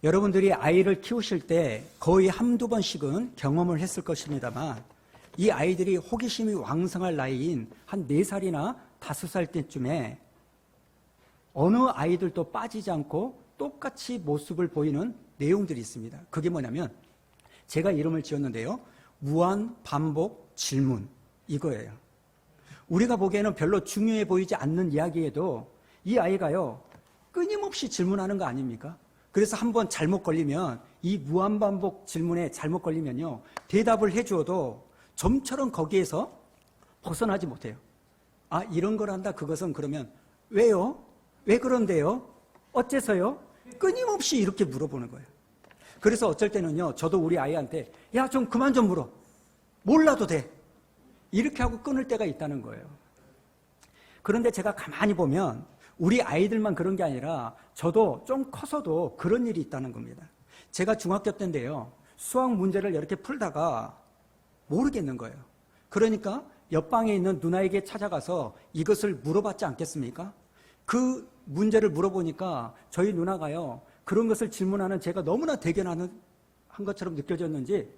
여러분들이 아이를 키우실 때 거의 한두 번씩은 경험을 했을 것입니다만 이 아이들이 호기심이 왕성할 나이인 한 4살이나 5살 때쯤에 어느 아이들도 빠지지 않고 똑같이 모습을 보이는 내용들이 있습니다. 그게 뭐냐면 제가 이름을 지었는데요. 무한 반복 질문 이거예요. 우리가 보기에는 별로 중요해 보이지 않는 이야기에도 이 아이가요. 끊임없이 질문하는 거 아닙니까? 그래서 한번 잘못 걸리면 이 무한반복 질문에 잘못 걸리면요. 대답을 해주어도 좀처럼 거기에서 벗어나지 못해요. 아, 이런 걸 한다. 그것은 그러면 왜요? 왜 그런데요? 어째서요? 끊임없이 이렇게 물어보는 거예요. 그래서 어쩔 때는요. 저도 우리 아이한테 야, 좀 그만 좀 물어. 몰라도 돼. 이렇게 하고 끊을 때가 있다는 거예요. 그런데 제가 가만히 보면 우리 아이들만 그런 게 아니라 저도 좀 커서도 그런 일이 있다는 겁니다. 제가 중학교 때인데요. 수학 문제를 이렇게 풀다가 모르겠는 거예요. 그러니까 옆방에 있는 누나에게 찾아가서 이것을 물어봤지 않겠습니까? 그 문제를 물어보니까 저희 누나가요. 그런 것을 질문하는 제가 너무나 대견한 것처럼 느껴졌는지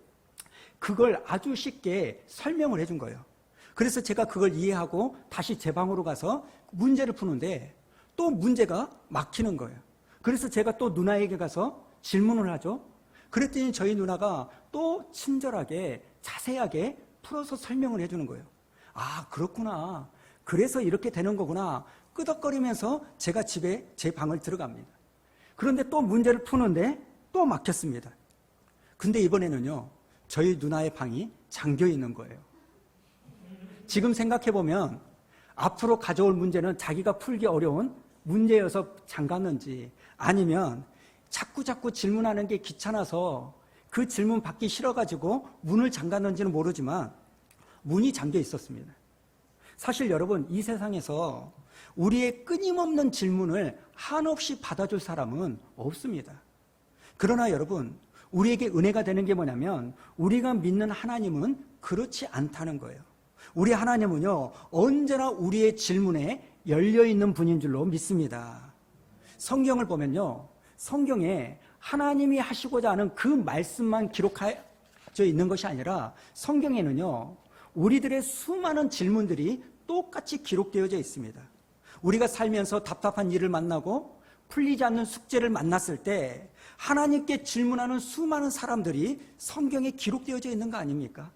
그걸 아주 쉽게 설명을 해준 거예요. 그래서 제가 그걸 이해하고 다시 제 방으로 가서 문제를 푸는데 또 문제가 막히는 거예요. 그래서 제가 또 누나에게 가서 질문을 하죠. 그랬더니 저희 누나가 또 친절하게 자세하게 풀어서 설명을 해주는 거예요. 아, 그렇구나. 그래서 이렇게 되는 거구나. 끄덕거리면서 제가 집에 제 방을 들어갑니다. 그런데 또 문제를 푸는데 또 막혔습니다. 근데 이번에는요. 저희 누나의 방이 잠겨 있는 거예요. 지금 생각해보면 앞으로 가져올 문제는 자기가 풀기 어려운 문제여서 잠갔는지 아니면 자꾸 질문하는 게 귀찮아서 그 질문 받기 싫어가지고 문을 잠갔는지는 모르지만 문이 잠겨 있었습니다. 사실 여러분 이 세상에서 우리의 끊임없는 질문을 한없이 받아줄 사람은 없습니다. 그러나 여러분 우리에게 은혜가 되는 게 뭐냐면 우리가 믿는 하나님은 그렇지 않다는 거예요. 우리 하나님은요 언제나 우리의 질문에 열려있는 분인 줄로 믿습니다. 성경을 보면요 성경에 하나님이 하시고자 하는 그 말씀만 기록되어 있는 것이 아니라 성경에는요 우리들의 수많은 질문들이 똑같이 기록되어져 있습니다. 우리가 살면서 답답한 일을 만나고 풀리지 않는 숙제를 만났을 때 하나님께 질문하는 수많은 사람들이 성경에 기록되어져 있는 거 아닙니까?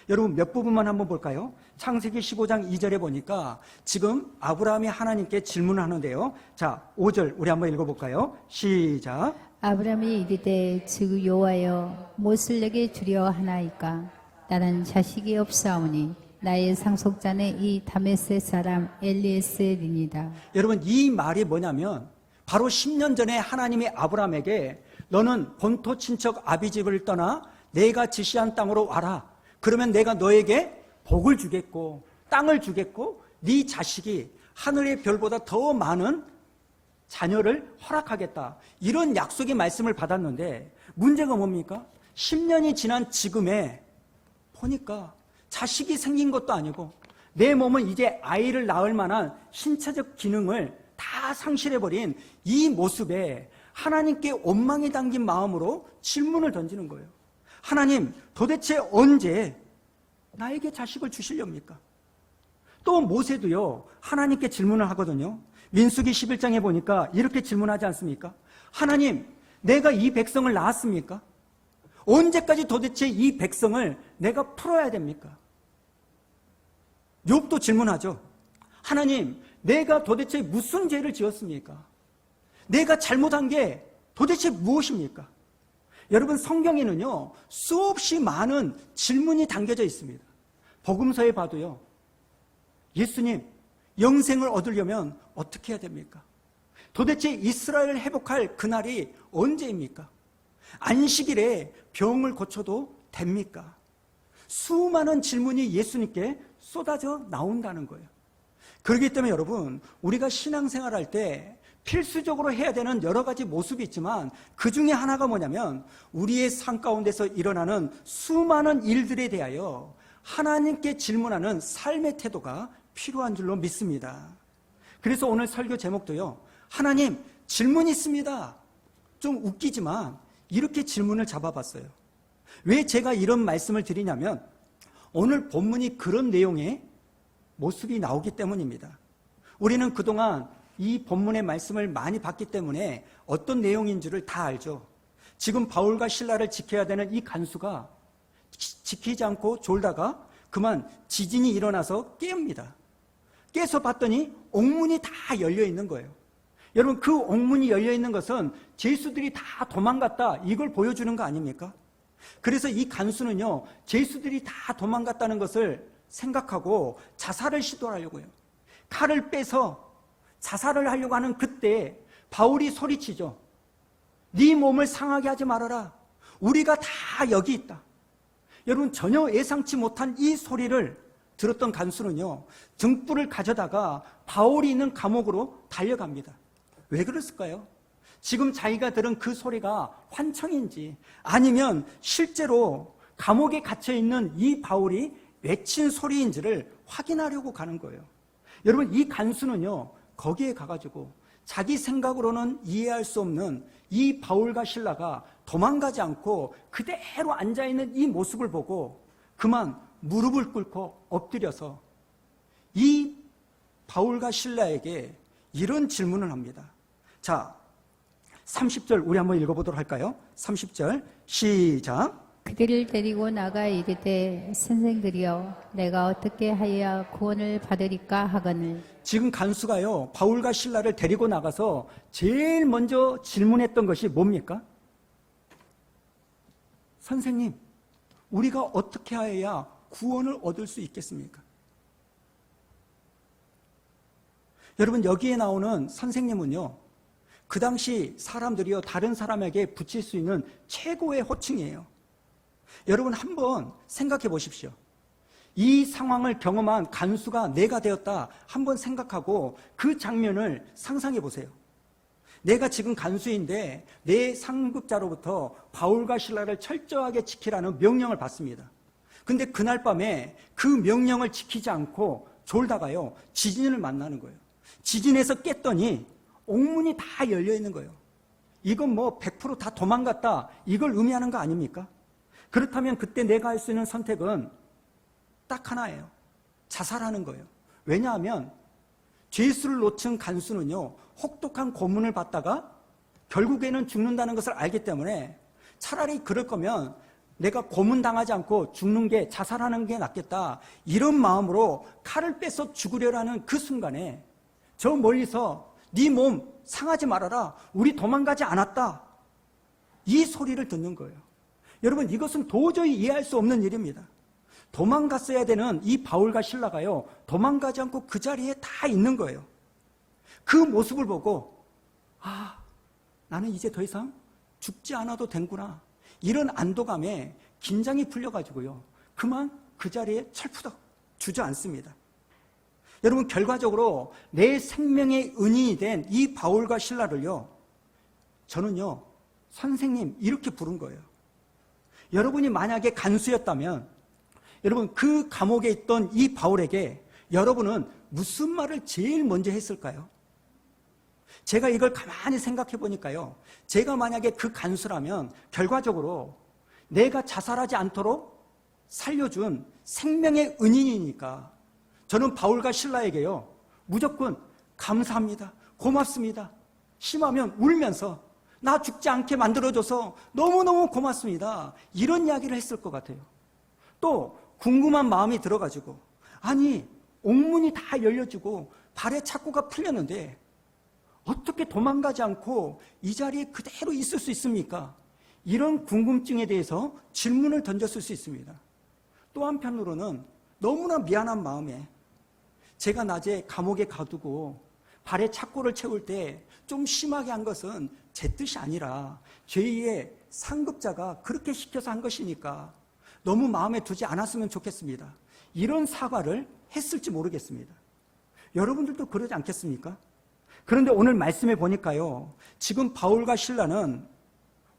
여러분 몇 부분만 한번 볼까요? 창세기 15장 2절에 보니까 지금 아브라함이 하나님께 질문을 하는데요. 자, 5절 우리 한번 읽어볼까요? 시작. 아브라함이 이르되 주 여호와여 무엇을 내게 주려 하나이까? 나는 자식이 없사오니 나의 상속자는 이 다메섹 사람 엘리에셀이니이다. 여러분 이 말이 뭐냐면 바로 10년 전에 하나님이 아브라함에게 너는 본토 친척 아비집을 떠나 내가 지시한 땅으로 와라. 그러면 내가 너에게 복을 주겠고 땅을 주겠고 네 자식이 하늘의 별보다 더 많은 자녀를 허락하겠다. 이런 약속의 말씀을 받았는데 문제가 뭡니까? 10년이 지난 지금에 보니까 자식이 생긴 것도 아니고 내 몸은 이제 아이를 낳을 만한 신체적 기능을 다 상실해버린 이 모습에 하나님께 원망이 담긴 마음으로 질문을 던지는 거예요. 하나님 도대체 언제 나에게 자식을 주시렵니까? 또 모세도요 하나님께 질문을 하거든요. 민수기 11장에 보니까 이렇게 질문하지 않습니까? 하나님 내가 이 백성을 낳았습니까? 언제까지 도대체 이 백성을 내가 풀어야 됩니까? 욥도 질문하죠. 하나님 내가 도대체 무슨 죄를 지었습니까? 내가 잘못한 게 도대체 무엇입니까? 여러분 성경에는요 수없이 많은 질문이 담겨져 있습니다. 복음서에 봐도요 예수님 영생을 얻으려면 어떻게 해야 됩니까? 도대체 이스라엘을 회복할 그날이 언제입니까? 안식일에 병을 고쳐도 됩니까? 수많은 질문이 예수님께 쏟아져 나온다는 거예요. 그렇기 때문에 여러분 우리가 신앙생활할 때 필수적으로 해야 되는 여러 가지 모습이 있지만 그 중에 하나가 뭐냐면 우리의 삶 가운데서 일어나는 수많은 일들에 대하여 하나님께 질문하는 삶의 태도가 필요한 줄로 믿습니다. 그래서 오늘 설교 제목도요 하나님 질문이 있습니다. 좀 웃기지만 이렇게 질문을 잡아봤어요. 왜 제가 이런 말씀을 드리냐면 오늘 본문이 그런 내용의 모습이 나오기 때문입니다. 우리는 그동안 이 본문의 말씀을 많이 봤기 때문에 어떤 내용인지를 다 알죠. 지금 바울과 실라를 지켜야 되는 이 간수가 지키지 않고 졸다가 그만 지진이 일어나서 깨웁니다. 깨서 봤더니 옥문이 다 열려 있는 거예요. 여러분, 그 옥문이 열려 있는 것은 죄수들이 다 도망갔다, 이걸 보여주는 거 아닙니까? 그래서 이 간수는요, 죄수들이 다 도망갔다는 것을 생각하고 자살을 시도하려고 해요. 칼을 빼서 자살을 하려고 하는 그때 바울이 소리치죠. 네 몸을 상하게 하지 말아라. 우리가 다 여기 있다. 여러분, 전혀 예상치 못한 이 소리를 들었던 간수는요, 등불을 가져다가 바울이 있는 감옥으로 달려갑니다. 왜 그랬을까요? 지금 자기가 들은 그 소리가 환청인지 아니면 실제로 감옥에 갇혀있는 이 바울이 외친 소리인지를 확인하려고 가는 거예요. 여러분, 이 간수는요, 거기에 가가지고 자기 생각으로는 이해할 수 없는 이 바울과 실라가 도망가지 않고 그대로 앉아있는 이 모습을 보고 그만 무릎을 꿇고 엎드려서 이 바울과 실라에게 이런 질문을 합니다. 자, 30절 우리 한번 읽어보도록 할까요? 30절 시작. 그들을 데리고 나가 이르되 선생들이여 내가 어떻게 하여야 구원을 받으리까 하거늘. 지금 간수가요, 바울과 실라를 데리고 나가서 제일 먼저 질문했던 것이 뭡니까? 선생님, 우리가 어떻게 하여야 구원을 얻을 수 있겠습니까? 여러분, 여기에 나오는 선생님은요, 그 당시 사람들이요, 다른 사람에게 붙일 수 있는 최고의 호칭이에요. 여러분, 한번 생각해 보십시오. 이 상황을 경험한 간수가 내가 되었다 한번 생각하고 그 장면을 상상해 보세요. 내가 지금 간수인데 내 상급자로부터 바울과 실라를 철저하게 지키라는 명령을 받습니다. 근데 그날 밤에 그 명령을 지키지 않고 졸다가요, 지진을 만나는 거예요. 지진에서 깼더니 옥문이 다 열려 있는 거예요. 이건 뭐 100% 다 도망갔다, 이걸 의미하는 거 아닙니까? 그렇다면 그때 내가 할 수 있는 선택은 딱 하나예요. 자살하는 거예요. 왜냐하면 죄수를 놓친 간수는요, 혹독한 고문을 받다가 결국에는 죽는다는 것을 알기 때문에 차라리 그럴 거면 내가 고문당하지 않고 죽는 게, 자살하는 게 낫겠다, 이런 마음으로 칼을 빼서 죽으려는 그 순간에 저 멀리서 네 몸 상하지 말아라, 우리 도망가지 않았다, 이 소리를 듣는 거예요. 여러분, 이것은 도저히 이해할 수 없는 일입니다. 도망갔어야 되는 이 바울과 실라가요, 도망가지 않고 그 자리에 다 있는 거예요. 그 모습을 보고 아, 나는 이제 더 이상 죽지 않아도 되는구나, 이런 안도감에 긴장이 풀려가지고요, 그만 그 자리에 철푸덕 주저앉습니다. 여러분, 결과적으로 내 생명의 은인이 된 이 바울과 실라를요, 저는요, 선생님 이렇게 부른 거예요. 여러분이 만약에 간수였다면 여러분, 그 감옥에 있던 이 바울에게 여러분은 무슨 말을 제일 먼저 했을까요? 제가 이걸 가만히 생각해 보니까요, 제가 만약에 그 간수라면 결과적으로 내가 자살하지 않도록 살려준 생명의 은인이니까 저는 바울과 실라에게요, 무조건 감사합니다, 고맙습니다, 심하면 울면서 나 죽지 않게 만들어줘서 너무너무 고맙습니다, 이런 이야기를 했을 것 같아요. 또 궁금한 마음이 들어가지고, 아니 옥문이 다 열려지고 발에 착고가 풀렸는데 어떻게 도망가지 않고 이 자리에 그대로 있을 수 있습니까? 이런 궁금증에 대해서 질문을 던졌을 수 있습니다. 또 한편으로는 너무나 미안한 마음에 제가 낮에 감옥에 가두고 발에 착고를 채울 때 좀 심하게 한 것은 제 뜻이 아니라 제2의 상급자가 그렇게 시켜서 한 것이니까 너무 마음에 두지 않았으면 좋겠습니다, 이런 사과를 했을지 모르겠습니다. 여러분들도 그러지 않겠습니까? 그런데 오늘 말씀해 보니까요, 지금 바울과 실라는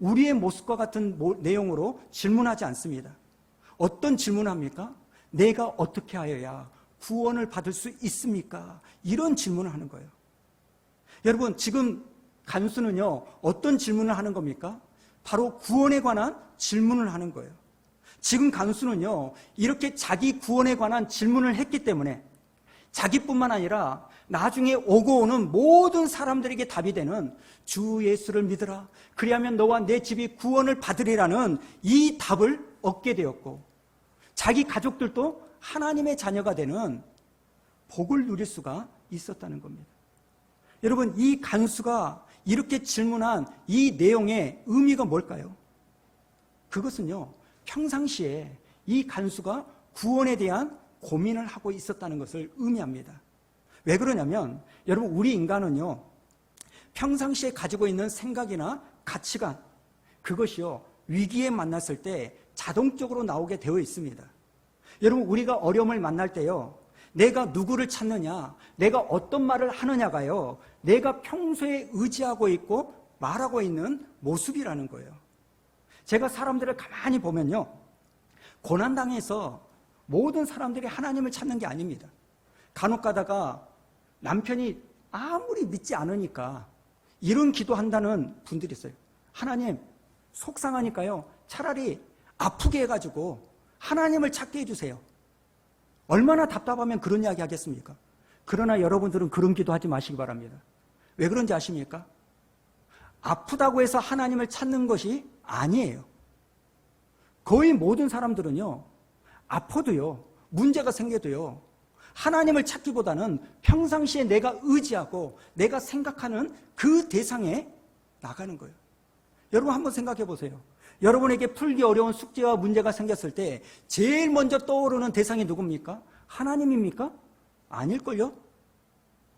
우리의 모습과 같은 내용으로 질문하지 않습니다. 어떤 질문을 합니까? 내가 어떻게 하여야 구원을 받을 수 있습니까? 이런 질문을 하는 거예요. 여러분, 지금 간수는요, 어떤 질문을 하는 겁니까? 바로 구원에 관한 질문을 하는 거예요. 지금 간수는요, 이렇게 자기 구원에 관한 질문을 했기 때문에 자기뿐만 아니라 나중에 오고 오는 모든 사람들에게 답이 되는 주 예수를 믿으라. 그리하면 너와 내 집이 구원을 받으리라는 이 답을 얻게 되었고, 자기 가족들도 하나님의 자녀가 되는 복을 누릴 수가 있었다는 겁니다. 여러분, 이 간수가 이렇게 질문한 이 내용의 의미가 뭘까요? 그것은요, 평상시에 이 간수가 구원에 대한 고민을 하고 있었다는 것을 의미합니다. 왜 그러냐면, 여러분, 우리 인간은요, 평상시에 가지고 있는 생각이나 가치관, 그것이요, 위기에 만났을 때 자동적으로 나오게 되어 있습니다. 여러분, 우리가 어려움을 만날 때요, 내가 누구를 찾느냐, 내가 어떤 말을 하느냐가요, 내가 평소에 의지하고 있고 말하고 있는 모습이라는 거예요. 제가 사람들을 가만히 보면요, 고난당해서 모든 사람들이 하나님을 찾는 게 아닙니다. 간혹 가다가 남편이 아무리 믿지 않으니까 이런 기도한다는 분들이 있어요. 하나님, 속상하니까요, 차라리 아프게 해가지고 하나님을 찾게 해주세요. 얼마나 답답하면 그런 이야기 하겠습니까? 그러나 여러분들은 그런 기도하지 마시기 바랍니다. 왜 그런지 아십니까? 아프다고 해서 하나님을 찾는 것이 아니에요. 거의 모든 사람들은요, 아파도요, 문제가 생겨도요, 하나님을 찾기보다는 평상시에 내가 의지하고 내가 생각하는 그 대상에 나가는 거예요. 여러분 한번 생각해 보세요. 여러분에게 풀기 어려운 숙제와 문제가 생겼을 때 제일 먼저 떠오르는 대상이 누굽니까? 하나님입니까? 아닐걸요?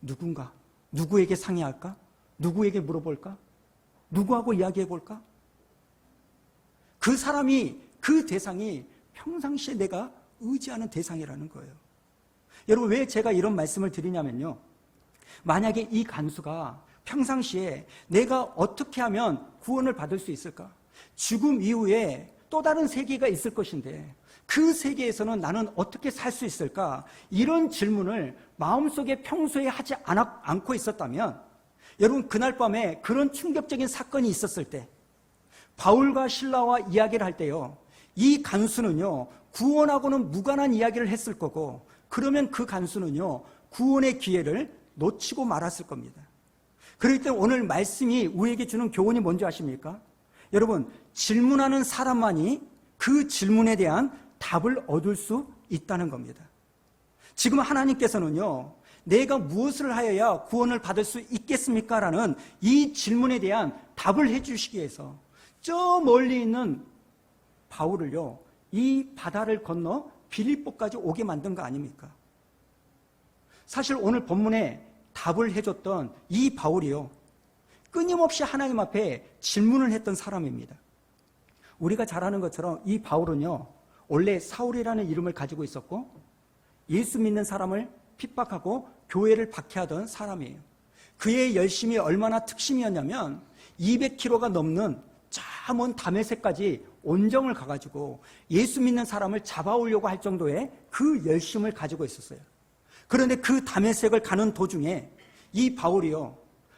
누군가? 누구에게 상의할까? 누구에게 물어볼까? 누구하고 이야기해 볼까? 그 사람이, 그 대상이 평상시에 내가 의지하는 대상이라는 거예요. 여러분, 왜 제가 이런 말씀을 드리냐면요, 만약에 이 간수가 평상시에 내가 어떻게 하면 구원을 받을 수 있을까? 죽음 이후에 또 다른 세계가 있을 것인데 그 세계에서는 나는 어떻게 살 수 있을까? 이런 질문을 마음속에 평소에 하지 않고 있었다면, 여러분, 그날 밤에 그런 충격적인 사건이 있었을 때 바울과 실라와 이야기를 할 때요, 이 간수는요, 구원하고는 무관한 이야기를 했을 거고, 그러면 그 간수는요, 구원의 기회를 놓치고 말았을 겁니다. 그렇기 때문에 오늘 말씀이 우리에게 주는 교훈이 뭔지 아십니까? 여러분, 질문하는 사람만이 그 질문에 대한 답을 얻을 수 있다는 겁니다. 지금 하나님께서는요, 내가 무엇을 하여야 구원을 받을 수 있겠습니까? 라는 이 질문에 대한 답을 해주시기 위해서 저 멀리 있는 바울을요, 이 바다를 건너 빌립보까지 오게 만든 거 아닙니까? 사실 오늘 본문에 답을 해줬던 이 바울이요, 끊임없이 하나님 앞에 질문을 했던 사람입니다. 우리가 잘 아는 것처럼 이 바울은요, 원래 사울이라는 이름을 가지고 있었고 예수 믿는 사람을 핍박하고 교회를 박해하던 사람이에요. 그의 열심이 얼마나 특심이었냐면 200km가 넘는 저 먼 다메섹까지 온정을 가가지고 예수 믿는 사람을 잡아오려고 할 정도의 그 열심을 가지고 있었어요. 그런데 그 다메섹을 가는 도중에 이 바울이요,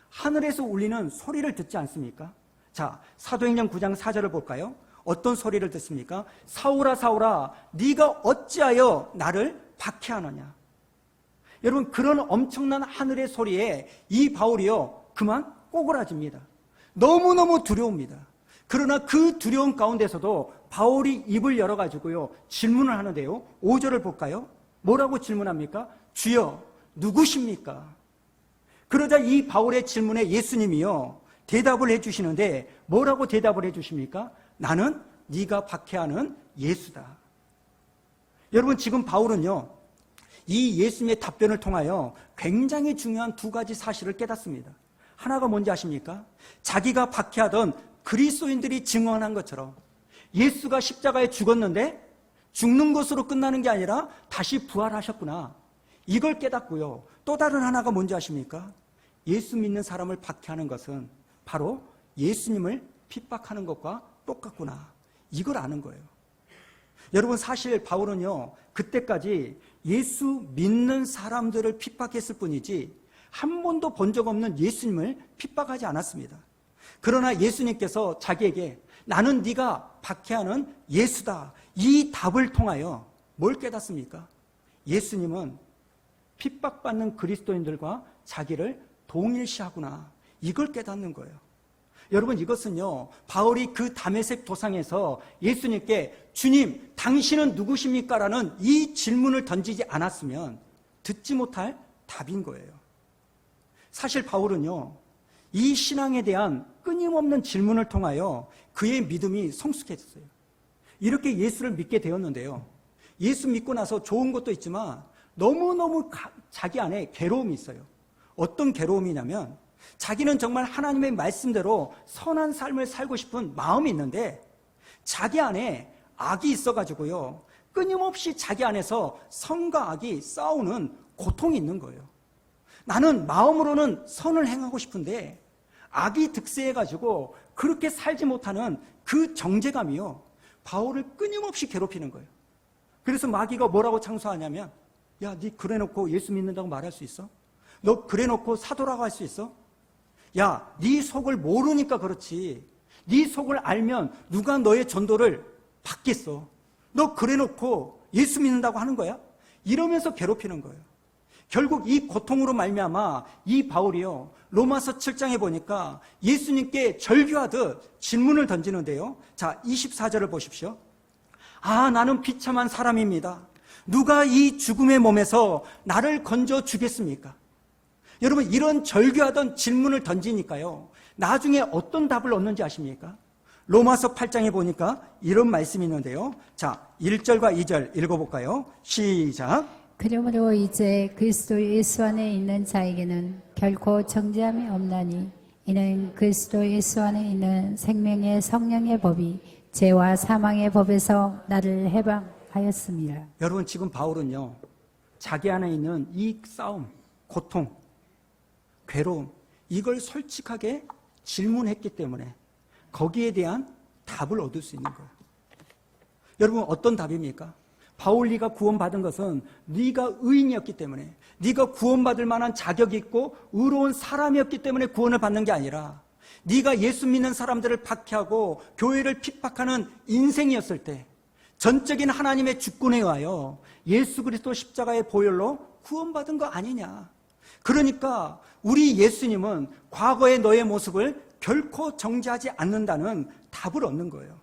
하늘에서 울리는 소리를 듣지 않습니까? 자, 사도행전 9장 4절을 볼까요? 어떤 소리를 듣습니까? 사울아 사울아, 네가 어찌하여 나를 박해하느냐. 여러분, 그런 엄청난 하늘의 소리에 이 바울이요, 그만 꼬그라집니다. 너무너무 두려웁니다. 그러나 그 두려움 가운데서도 바울이 입을 열어가지고요, 질문을 하는데요, 5절을 볼까요? 뭐라고 질문합니까? 주여, 누구십니까? 그러자 이 바울의 질문에 예수님이요, 대답을 해주시는데 뭐라고 대답을 해주십니까? 나는 네가 박해하는 예수다. 여러분, 지금 바울은요, 이 예수님의 답변을 통하여 굉장히 중요한 두 가지 사실을 깨닫습니다. 하나가 뭔지 아십니까? 자기가 박해하던 그리스도인들이 증언한 것처럼 예수가 십자가에 죽었는데 죽는 것으로 끝나는 게 아니라 다시 부활하셨구나, 이걸 깨닫고요, 또 다른 하나가 뭔지 아십니까? 예수 믿는 사람을 박해하는 것은 바로 예수님을 핍박하는 것과 똑같구나, 이걸 아는 거예요. 여러분, 사실 바울은요, 그때까지 예수 믿는 사람들을 핍박했을 뿐이지 한 번도 본 적 없는 예수님을 핍박하지 않았습니다. 그러나 예수님께서 자기에게 나는 네가 박해하는 예수다, 이 답을 통하여 뭘 깨닫습니까? 예수님은 핍박받는 그리스도인들과 자기를 동일시하구나, 이걸 깨닫는 거예요. 여러분, 이것은요, 바울이 그 다메섹 도상에서 예수님께 주님, 당신은 누구십니까? 라는 이 질문을 던지지 않았으면 듣지 못할 답인 거예요. 사실 바울은요, 이 신앙에 대한 끊임없는 질문을 통하여 그의 믿음이 성숙했어요. 이렇게 예수를 믿게 되었는데요, 예수 믿고 나서 좋은 것도 있지만 너무너무 자기 안에 괴로움이 있어요. 어떤 괴로움이냐면 자기는 정말 하나님의 말씀대로 선한 삶을 살고 싶은 마음이 있는데 자기 안에 악이 있어가지고요, 끊임없이 자기 안에서 선과 악이 싸우는 고통이 있는 거예요. 나는 마음으로는 선을 행하고 싶은데 악이 득세해가지고 그렇게 살지 못하는 그 정죄감이요, 바울을 끊임없이 괴롭히는 거예요. 그래서 마귀가 뭐라고 창소하냐면, 야, 네 그래놓고 예수 믿는다고 말할 수 있어? 너 그래놓고 사도라고 할 수 있어? 야, 네 속을 모르니까 그렇지. 네 속을 알면 누가 너의 전도를 받겠어? 너 그래놓고 예수 믿는다고 하는 거야? 이러면서 괴롭히는 거예요. 결국 이 고통으로 말미암아 이 바울이요, 로마서 7장에 보니까 예수님께 절규하듯 질문을 던지는데요. 자, 24절을 보십시오. 아, 나는 비참한 사람입니다. 누가 이 죽음의 몸에서 나를 건져 주겠습니까? 여러분, 이런 절규하던 질문을 던지니까요, 나중에 어떤 답을 얻는지 아십니까? 로마서 8장에 보니까 이런 말씀이 있는데요. 자, 1절과 2절 읽어볼까요? 시작. 그러므로 이제 그리스도 예수 안에 있는 자에게는 결코 정죄함이 없나니 이는 그리스도 예수 안에 있는 생명의 성령의 법이 죄와 사망의 법에서 나를 해방하였습니다. 여러분, 지금 바울은요, 자기 안에 있는 이 싸움, 고통, 괴로움, 이걸 솔직하게 질문했기 때문에 거기에 대한 답을 얻을 수 있는 거예요. 여러분, 어떤 답입니까? 바울, 네가 구원받은 것은 네가 의인이었기 때문에, 네가 구원받을 만한 자격이 있고 의로운 사람이었기 때문에 구원을 받는 게 아니라 네가 예수 믿는 사람들을 박해하고 교회를 핍박하는 인생이었을 때 전적인 하나님의 주권에 의하여 예수 그리스도 십자가의 보혈로 구원받은 거 아니냐. 그러니까 우리 예수님은 과거의 너의 모습을 결코 정죄하지 않는다는 답을 얻는 거예요.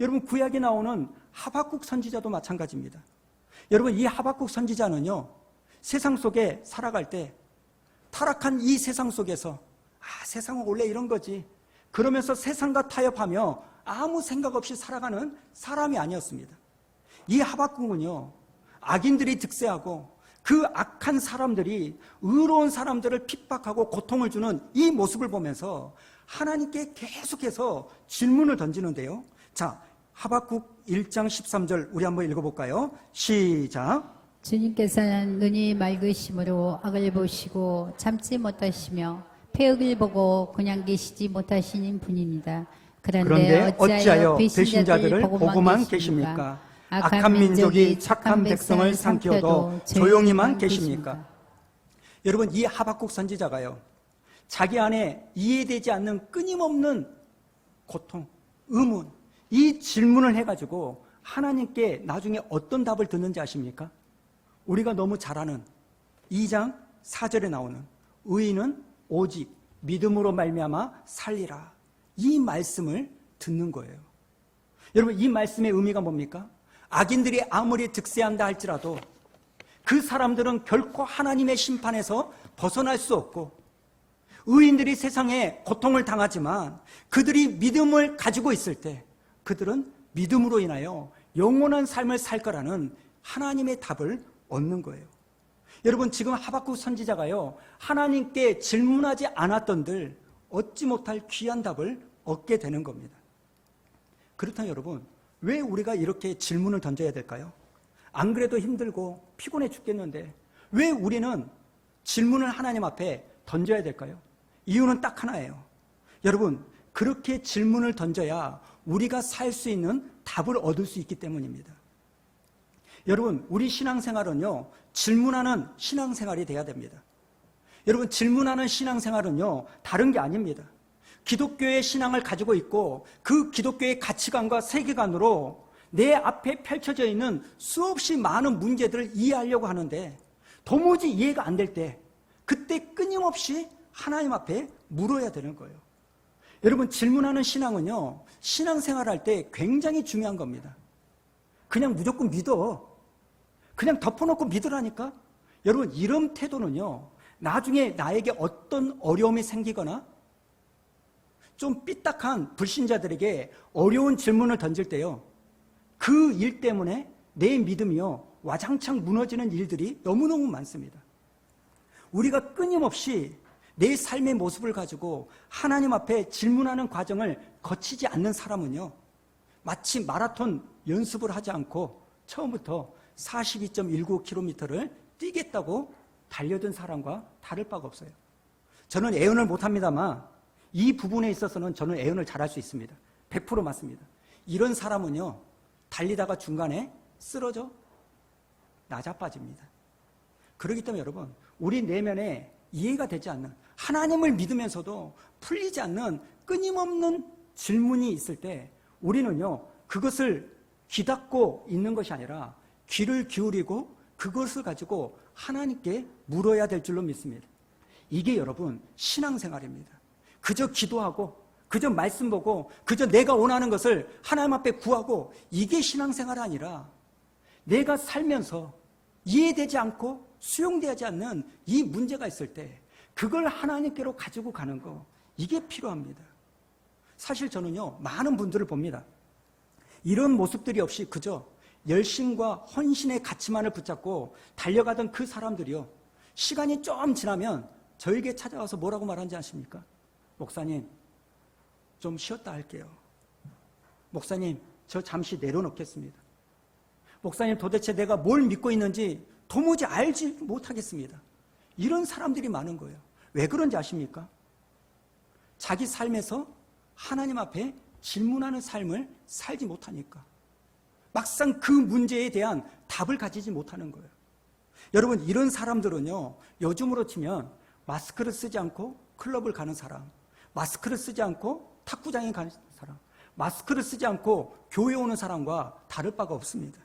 여러분, 구약에 나오는 하박국 선지자도 마찬가지입니다. 여러분, 이 하박국 선지자는요, 세상 속에 살아갈 때 타락한 이 세상 속에서 세상은 원래 이런 거지, 그러면서 세상과 타협하며 아무 생각 없이 살아가는 사람이 아니었습니다. 이 하박국은요, 악인들이 득세하고 그 악한 사람들이 의로운 사람들을 핍박하고 고통을 주는 이 모습을 보면서 하나님께 계속해서 질문을 던지는데요. 자, 하박국 1장 13절 우리 한번 읽어볼까요? 시작. 주님께서는 눈이 맑으심으로 악을 보시고 참지 못하시며 폐역을 보고 그냥 계시지 못하시는 분입니다. 그런데 어찌하여 배신자들을 보고만 계십니까? 악한 민족이 착한 백성을 삼켜도 조용히만 계십니까? 여러분, 이 하박국 선지자가요, 자기 안에 이해되지 않는 끊임없는 고통, 의문, 이 질문을 해가지고 하나님께 나중에 어떤 답을 듣는지 아십니까? 우리가 너무 잘 아는 2장 4절에 나오는 의인은 오직 믿음으로 말미암아 살리라, 이 말씀을 듣는 거예요. 여러분, 이 말씀의 의미가 뭡니까? 악인들이 아무리 득세한다 할지라도 그 사람들은 결코 하나님의 심판에서 벗어날 수 없고, 의인들이 세상에 고통을 당하지만 그들이 믿음을 가지고 있을 때 그들은 믿음으로 인하여 영원한 삶을 살 거라는 하나님의 답을 얻는 거예요. 여러분, 지금 하박국 선지자가요, 하나님께 질문하지 않았던들 얻지 못할 귀한 답을 얻게 되는 겁니다. 그렇다면 여러분, 왜 우리가 이렇게 질문을 던져야 될까요? 안 그래도 힘들고 피곤해 죽겠는데 왜 우리는 질문을 하나님 앞에 던져야 될까요? 이유는 딱 하나예요. 여러분, 그렇게 질문을 던져야 우리가 살 수 있는 답을 얻을 수 있기 때문입니다. 여러분, 우리 신앙생활은요, 질문하는 신앙생활이 돼야 됩니다. 여러분, 질문하는 신앙생활은요, 다른 게 아닙니다. 기독교의 신앙을 가지고 있고 그 기독교의 가치관과 세계관으로 내 앞에 펼쳐져 있는 수없이 많은 문제들을 이해하려고 하는데 도무지 이해가 안 될 때 그때 끊임없이 하나님 앞에 물어야 되는 거예요. 여러분, 질문하는 신앙은요, 신앙생활할 때 굉장히 중요한 겁니다. 그냥 무조건 믿어. 그냥 덮어놓고 믿으라니까. 여러분, 이런 태도는요, 나중에 나에게 어떤 어려움이 생기거나 좀 삐딱한 불신자들에게 어려운 질문을 던질 때요, 그 일 때문에 내 믿음이요, 와장창 무너지는 일들이 너무너무 많습니다. 우리가 끊임없이 내 삶의 모습을 가지고 하나님 앞에 질문하는 과정을 거치지 않는 사람은요, 마치 마라톤 연습을 하지 않고 처음부터 42.19km를 뛰겠다고 달려든 사람과 다를 바가 없어요. 저는 애언을 못합니다만 이 부분에 있어서는 저는 애언을 잘할 수 있습니다. 100% 맞습니다. 이런 사람은요, 달리다가 중간에 쓰러져 나자빠집니다. 그렇기 때문에 여러분, 우리 내면에 이해가 되지 않는, 하나님을 믿으면서도 풀리지 않는 끊임없는 질문이 있을 때 우리는요, 그것을 귀닫고 있는 것이 아니라 귀를 기울이고 그것을 가지고 하나님께 물어야 될 줄로 믿습니다. 이게 여러분 신앙생활입니다. 그저 기도하고 그저 말씀 보고 그저 내가 원하는 것을 하나님 앞에 구하고 이게 신앙생활이 아니라 내가 살면서 이해되지 않고 수용되지 않는 이 문제가 있을 때 그걸 하나님께로 가지고 가는 거, 이게 필요합니다. 사실 저는요, 많은 분들을 봅니다. 이런 모습들이 없이 그저 열심과 헌신의 가치만을 붙잡고 달려가던 그 사람들이요, 시간이 좀 지나면 저에게 찾아와서 뭐라고 말하는지 아십니까? 목사님, 좀 쉬었다 할게요. 목사님, 저 잠시 내려놓겠습니다. 목사님, 도대체 내가 뭘 믿고 있는지 도무지 알지 못하겠습니다. 이런 사람들이 많은 거예요. 왜 그런지 아십니까? 자기 삶에서 하나님 앞에 질문하는 삶을 살지 못하니까. 막상 그 문제에 대한 답을 가지지 못하는 거예요. 여러분, 이런 사람들은요, 요즘으로 치면 마스크를 쓰지 않고 클럽을 가는 사람, 마스크를 쓰지 않고 탁구장에 가는 사람, 마스크를 쓰지 않고 교회 오는 사람과 다를 바가 없습니다.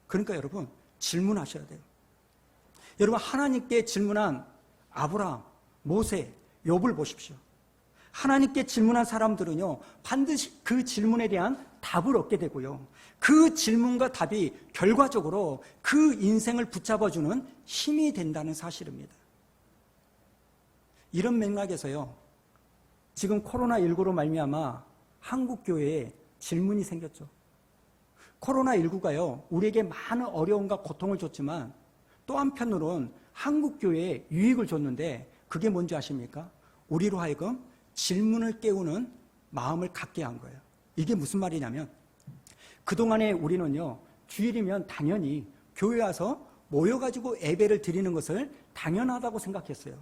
그러니까 여러분, 질문하셔야 돼요. 여러분, 하나님께 질문한 아브라함, 모세, 욥을 보십시오. 하나님께 질문한 사람들은요, 반드시 그 질문에 대한 답을 얻게 되고요, 그 질문과 답이 결과적으로 그 인생을 붙잡아주는 힘이 된다는 사실입니다. 이런 맥락에서요, 지금 코로나19로 말미암아 한국 교회에 질문이 생겼죠. 코로나19가요, 우리에게 많은 어려움과 고통을 줬지만 또 한편으로는 한국 교회에 유익을 줬는데 그게 뭔지 아십니까? 우리로 하여금 질문을 깨우는 마음을 갖게 한 거예요. 이게 무슨 말이냐면, 그동안에 우리는요, 주일이면 당연히 교회 와서 모여가지고 예배를 드리는 것을 당연하다고 생각했어요.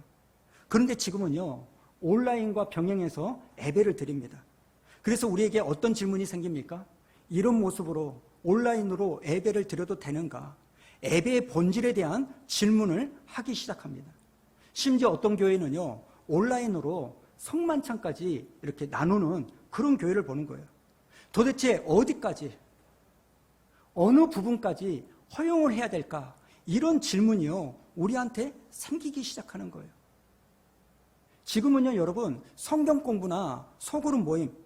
그런데 지금은요, 온라인과 병행해서 예배를 드립니다. 그래서 우리에게 어떤 질문이 생깁니까? 이런 모습으로 온라인으로 예배를 드려도 되는가? 예배의 본질에 대한 질문을 하기 시작합니다. 심지어 어떤 교회는요, 온라인으로 성만찬까지 이렇게 나누는 그런 교회를 보는 거예요. 도대체 어디까지, 어느 부분까지 허용을 해야 될까? 이런 질문이요, 우리한테 생기기 시작하는 거예요. 지금은요, 여러분, 성경 공부나 소그룹 모임,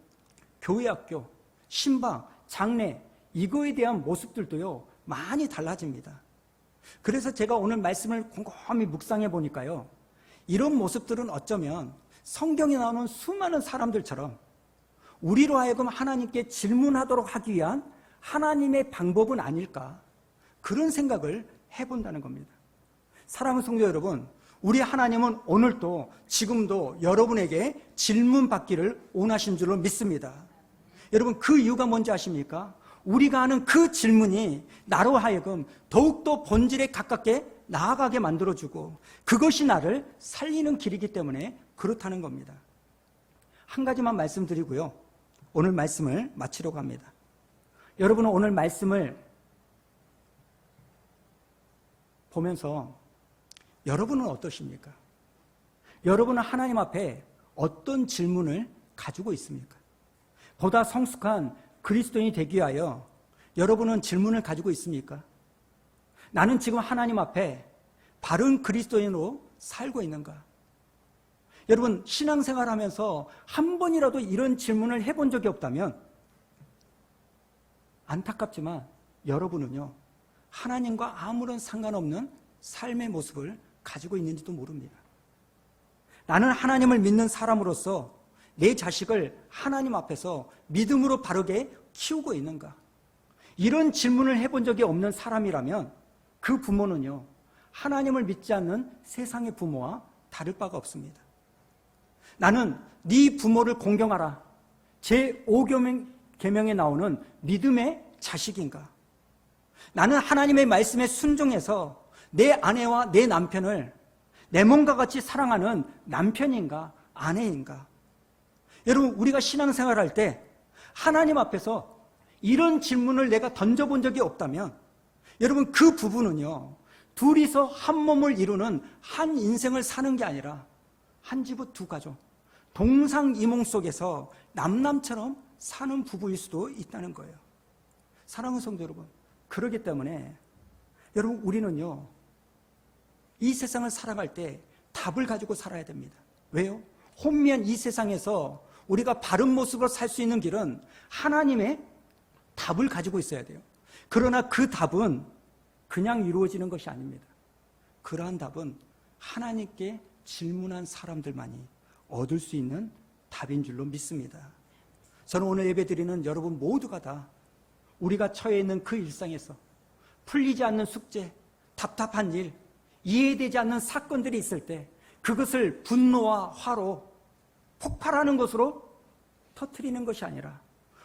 교회학교, 신방, 장례, 이거에 대한 모습들도요, 많이 달라집니다. 그래서 제가 오늘 말씀을 곰곰이 묵상해 보니까요, 이런 모습들은 어쩌면 성경에 나오는 수많은 사람들처럼 우리로 하여금 하나님께 질문하도록 하기 위한 하나님의 방법은 아닐까, 그런 생각을 해본다는 겁니다. 사랑하는 성도 여러분, 우리 하나님은 오늘도 지금도 여러분에게 질문받기를 원하신 줄로 믿습니다. 여러분, 그 이유가 뭔지 아십니까? 우리가 하는 그 질문이 나로 하여금 더욱더 본질에 가깝게 나아가게 만들어주고 그것이 나를 살리는 길이기 때문에 그렇다는 겁니다. 한 가지만 말씀드리고요, 오늘 말씀을 마치려고 합니다. 여러분은 오늘 말씀을 보면서 여러분은 어떠십니까? 여러분은 하나님 앞에 어떤 질문을 가지고 있습니까? 보다 성숙한 그리스도인이 되기 위하여 여러분은 질문을 가지고 있습니까? 나는 지금 하나님 앞에 바른 그리스도인으로 살고 있는가? 여러분, 신앙생활 하면서 한 번이라도 이런 질문을 해본 적이 없다면 안타깝지만 여러분은요, 하나님과 아무런 상관없는 삶의 모습을 가지고 있는지도 모릅니다. 나는 하나님을 믿는 사람으로서 내 자식을 하나님 앞에서 믿음으로 바르게 키우고 있는가? 이런 질문을 해본 적이 없는 사람이라면 그 부모는요, 하나님을 믿지 않는 세상의 부모와 다를 바가 없습니다. 나는 네 부모를 공경하라. 제5계명에 나오는 믿음의 자식인가? 나는 하나님의 말씀에 순종해서 내 아내와 내 남편을 내 몸과 같이 사랑하는 남편인가? 아내인가? 여러분, 우리가 신앙생활할 때 하나님 앞에서 이런 질문을 내가 던져본 적이 없다면 여러분, 그 부부는요, 둘이서 한 몸을 이루는 한 인생을 사는 게 아니라 한 집의 두 가족, 동상이몽 속에서 남남처럼 사는 부부일 수도 있다는 거예요. 사랑하는 성도 여러분, 그렇기 때문에 여러분, 우리는요, 이 세상을 살아갈 때 답을 가지고 살아야 됩니다. 왜요? 혼미한 이 세상에서 우리가 바른 모습으로 살 수 있는 길은 하나님의 답을 가지고 있어야 돼요. 그러나 그 답은 그냥 이루어지는 것이 아닙니다. 그러한 답은 하나님께 질문한 사람들만이 얻을 수 있는 답인 줄로 믿습니다. 저는 오늘 예배드리는 여러분 모두가 다 우리가 처해 있는 그 일상에서 풀리지 않는 숙제, 답답한 일, 이해되지 않는 사건들이 있을 때 그것을 분노와 화로 폭발하는 것으로 터뜨리는 것이 아니라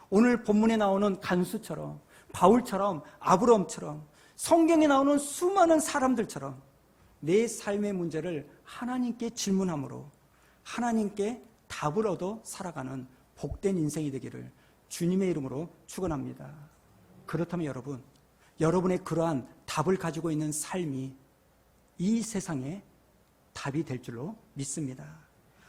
오늘 본문에 나오는 간수처럼, 바울처럼, 아브라함처럼, 성경에 나오는 수많은 사람들처럼 내 삶의 문제를 하나님께 질문함으로 하나님께 답을 얻어 살아가는 복된 인생이 되기를 주님의 이름으로 축원합니다. 그렇다면 여러분, 여러분의 그러한 답을 가지고 있는 삶이 이 세상의 답이 될 줄로 믿습니다.